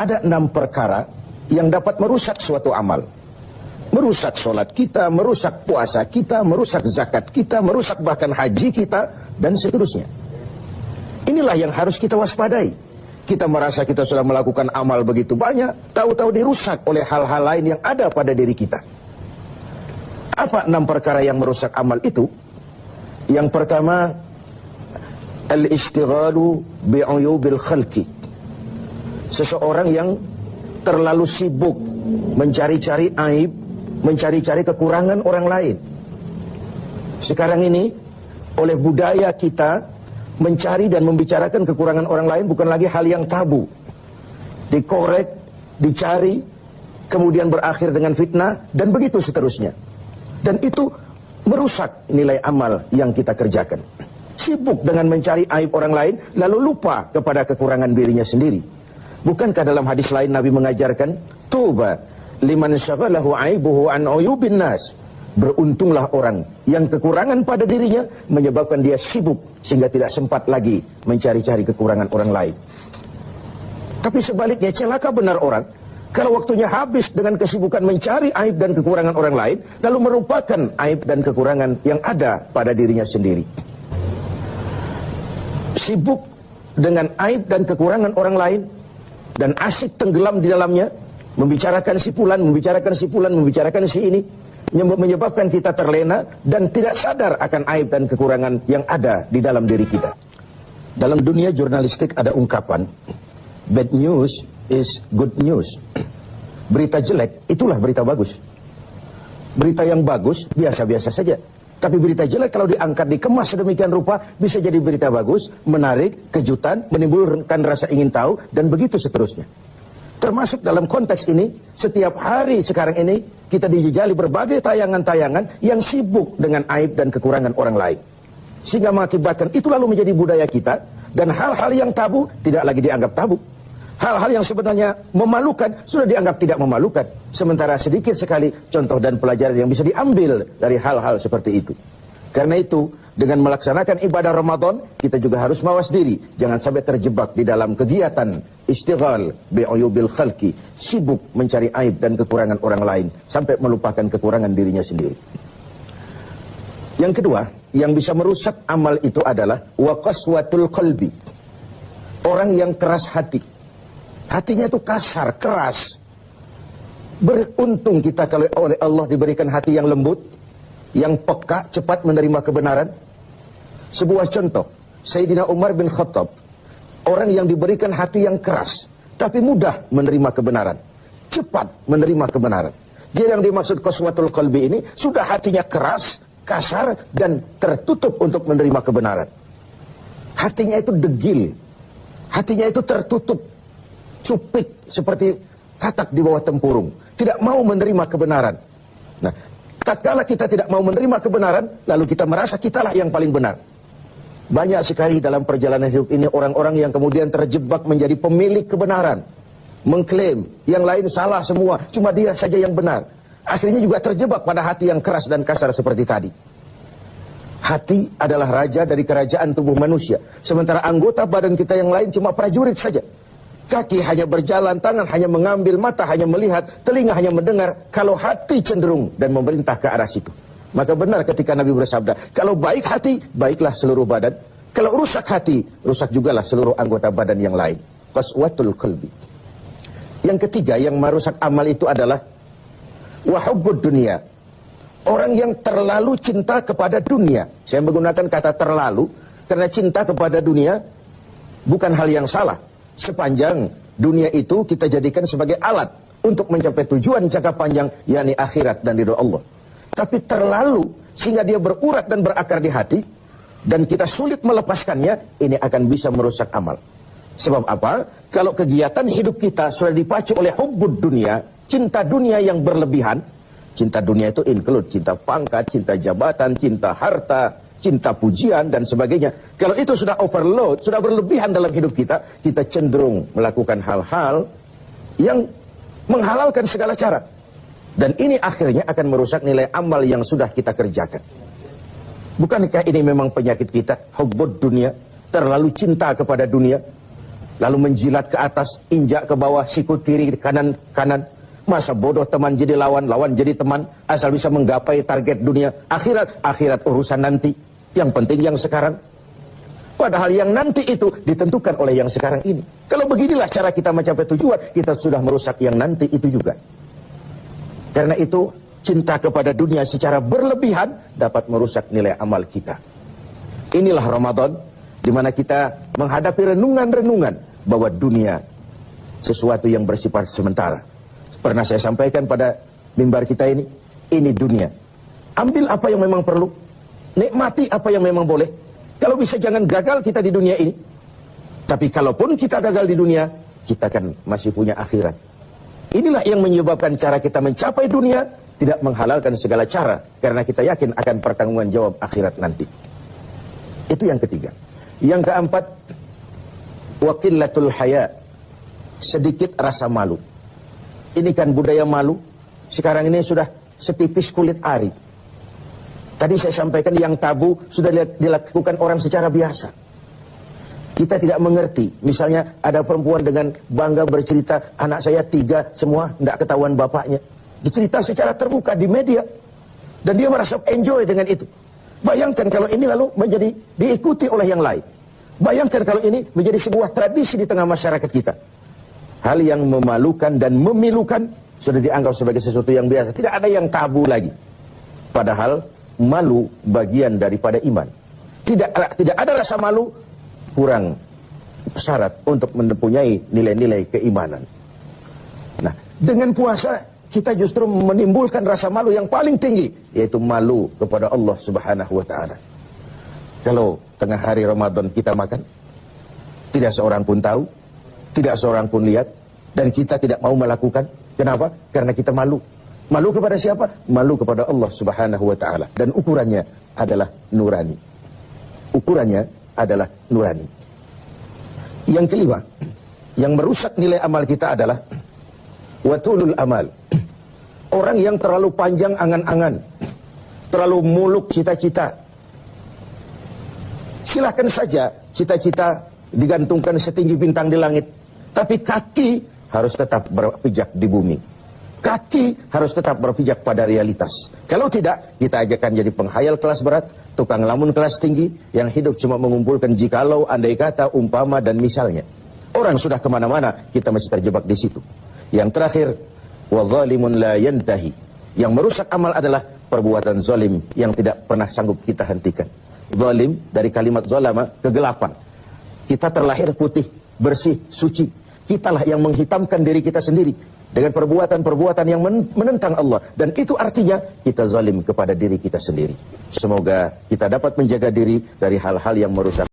ada 6 perkara yang dapat merusak suatu amal. Merusak sholat kita, merusak puasa kita, merusak zakat kita, merusak bahkan haji kita, dan seterusnya. Inilah yang harus kita waspadai. Kita merasa kita sudah melakukan amal begitu banyak, tahu-tahu dirusak oleh hal-hal lain yang ada pada diri kita. Apa 6 perkara yang merusak amal itu? Yang pertama, al-ishtighalu bi'uyubil khalqi. Seseorang yang terlalu sibuk mencari-cari aib, mencari-cari kekurangan orang lain. Sekarang ini, oleh budaya kita, mencari dan membicarakan kekurangan orang lain bukan lagi hal yang tabu. Dikorek, dicari, kemudian berakhir dengan fitnah, dan begitu seterusnya. Dan itu merusak nilai amal yang kita kerjakan. Sibuk dengan mencari aib orang lain, lalu lupa kepada kekurangan dirinya sendiri. Bukankah dalam hadis lain Nabi mengajarkan, Tuba liman syaghalahu aibuhu an uyubin nas. Beruntunglah orang yang kekurangan pada dirinya menyebabkan dia sibuk sehingga tidak sempat lagi mencari-cari kekurangan orang lain. Tapi sebaliknya, celaka benar orang kalau waktunya habis dengan kesibukan mencari aib dan kekurangan orang lain, lalu merupakan aib dan kekurangan yang ada pada dirinya sendiri. Sibuk dengan aib dan kekurangan orang lain dan asyik tenggelam di dalamnya, membicarakan si fulan, membicarakan si ini, menyebabkan kita terlena dan tidak sadar akan aib dan kekurangan yang ada di dalam diri kita. Dalam dunia jurnalistik ada ungkapan, bad news is good news. Berita jelek itulah berita bagus. Berita yang bagus biasa-biasa saja. Tapi berita jelek kalau diangkat, dikemas sedemikian rupa, bisa jadi berita bagus, menarik, kejutan, menimbulkan rasa ingin tahu, dan begitu seterusnya. Termasuk dalam konteks ini, setiap hari sekarang ini, kita dijejali berbagai tayangan-tayangan yang sibuk dengan aib dan kekurangan orang lain. Sehingga mengakibatkan itu lalu menjadi budaya kita, dan hal-hal yang tabu tidak lagi dianggap tabu. Hal-hal yang sebenarnya memalukan sudah dianggap tidak memalukan. Sementara sedikit sekali contoh dan pelajaran yang bisa diambil dari hal-hal seperti itu. Karena itu, dengan melaksanakan ibadah Ramadan, kita juga harus mawas diri. Jangan sampai terjebak di dalam kegiatan istighal bi'uyubil khalqi, sibuk mencari aib dan kekurangan orang lain, sampai melupakan kekurangan dirinya sendiri. Yang kedua, yang bisa merusak amal itu adalah waqaswatul qalbi. Orang yang keras hati. Hatinya itu kasar, keras. Beruntung kita kalau oleh Allah diberikan hati yang lembut, yang peka, cepat menerima kebenaran. Sebuah contoh, Sayyidina Umar bin Khattab, orang yang diberikan hati yang keras, tapi mudah menerima kebenaran, cepat menerima kebenaran. Dia yang dimaksud qaswatul qalbi ini, sudah hatinya keras, kasar, dan tertutup untuk menerima kebenaran. Hatinya itu degil, hatinya itu tertutup, cupik seperti katak di bawah tempurung, tidak mau menerima kebenaran. Nah, tatkala kita tidak mau menerima kebenaran, lalu kita merasa kitalah yang paling benar. Banyak sekali dalam perjalanan hidup ini orang-orang yang kemudian terjebak menjadi pemilik kebenaran, mengklaim yang lain salah semua, cuma dia saja yang benar. Akhirnya juga terjebak pada hati yang keras dan kasar seperti tadi. Hati adalah raja dari kerajaan tubuh manusia, sementara anggota badan kita yang lain cuma prajurit saja. Kaki hanya berjalan, tangan hanya mengambil, mata hanya melihat, telinga hanya mendengar. Kalau hati cenderung dan memerintah ke arah situ. Maka benar ketika Nabi bersabda, kalau baik hati, baiklah seluruh badan. Kalau rusak hati, rusak jugalah seluruh anggota badan yang lain. Qaswatul qalbi. Yang ketiga yang merusak amal itu adalah wahubbud dunia. Orang yang terlalu cinta kepada dunia. Saya menggunakan kata terlalu, karena cinta kepada dunia bukan hal yang salah. Sepanjang dunia itu kita jadikan sebagai alat untuk mencapai tujuan jangka panjang, yakni akhirat dan ridho Allah. Tapi terlalu sehingga dia berurat dan berakar di hati, dan kita sulit melepaskannya, ini akan bisa merusak amal. Sebab apa? Kalau kegiatan hidup kita sudah dipacu oleh hubbud dunia, cinta dunia yang berlebihan. Cinta dunia itu include cinta pangkat, cinta jabatan, cinta harta, cinta pujian, dan sebagainya. Kalau itu sudah overload, sudah berlebihan dalam hidup kita, kita cenderung melakukan hal-hal yang menghalalkan segala cara. Dan ini akhirnya akan merusak nilai amal yang sudah kita kerjakan. Bukankah ini memang penyakit kita? Hubbud dunia, terlalu cinta kepada dunia. lalu menjilat ke atas, injak ke bawah, sikut kiri, kanan. Masa bodoh teman jadi lawan, lawan jadi teman, asal bisa menggapai target dunia. Akhirat urusan nanti. Yang penting yang sekarang. Padahal yang nanti itu ditentukan oleh yang sekarang ini. Kalau beginilah cara kita mencapai tujuan, kita sudah merusak yang nanti itu juga. Karena itu, cinta kepada dunia secara berlebihan dapat merusak nilai amal kita. Inilah Ramadan, di mana kita menghadapi renungan-renungan bahwa dunia sesuatu yang bersifat sementara. Pernah saya sampaikan pada mimbar kita ini dunia. Ambil apa yang memang perlu, nikmati apa yang memang boleh. Kalau bisa jangan gagal kita di dunia ini. Tapi kalaupun kita gagal di dunia, kita kan masih punya akhirat. Inilah yang menyebabkan cara kita mencapai dunia tidak menghalalkan segala cara, karena kita yakin akan pertanggungan jawab akhirat nanti. Itu yang ketiga. Yang keempat, waqillatul haya, sedikit rasa malu. Ini kan budaya malu, sekarang ini sudah setipis kulit ari. Tadi saya sampaikan yang tabu sudah dilakukan orang secara biasa. Kita tidak mengerti, misalnya ada perempuan dengan bangga bercerita, anak saya 3 semua tidak ketahuan bapaknya. Dicerita secara terbuka di media, dan dia merasa enjoy dengan itu. Bayangkan kalau ini lalu menjadi diikuti oleh yang lain. Bayangkan kalau ini menjadi sebuah tradisi di tengah masyarakat kita. Hal yang memalukan dan memilukan sudah dianggap sebagai sesuatu yang biasa. Tidak ada yang tabu lagi. Padahal malu bagian daripada iman. Tidak ada rasa malu, kurang syarat untuk mempunyai nilai-nilai keimanan. Nah, dengan puasa kita justru menimbulkan rasa malu yang paling tinggi, yaitu malu kepada Allah Subhanahu wa Ta'ala. Kalau tengah hari Ramadan kita makan, tidak seorang pun tahu, tidak seorang pun lihat, dan kita tidak mau melakukan. Kenapa? Karena kita malu. Malu kepada siapa? Malu kepada Allah Subhanahu wa Ta'ala. Dan ukurannya adalah nurani. Ukurannya adalah nurani. Yang kelima, yang merusak nilai amal kita adalah watulul amal. Orang yang terlalu panjang angan-angan, terlalu muluk cita-cita. Silahkan saja cita-cita digantungkan setinggi bintang di langit, tapi kaki harus tetap berpijak di bumi. Kaki harus tetap berpijak pada realitas. Kalau tidak, kita akan jadi penghayal kelas berat, tukang lamun kelas tinggi, yang hidup cuma mengumpulkan jikalau, andai kata, umpama, dan misalnya. Orang sudah kemana-mana, kita masih terjebak di situ. Yang terakhir, wadzalimun la yantahi. Yang merusak amal adalah perbuatan zalim yang tidak pernah sanggup kita hentikan. Zalim dari kalimat zalama, kegelapan. Kita terlahir putih, bersih, suci. Kitalah yang menghitamkan diri kita sendiri dengan perbuatan-perbuatan yang menentang Allah. Dan itu artinya kita zalim kepada diri kita sendiri. Semoga kita dapat menjaga diri dari hal-hal yang merusak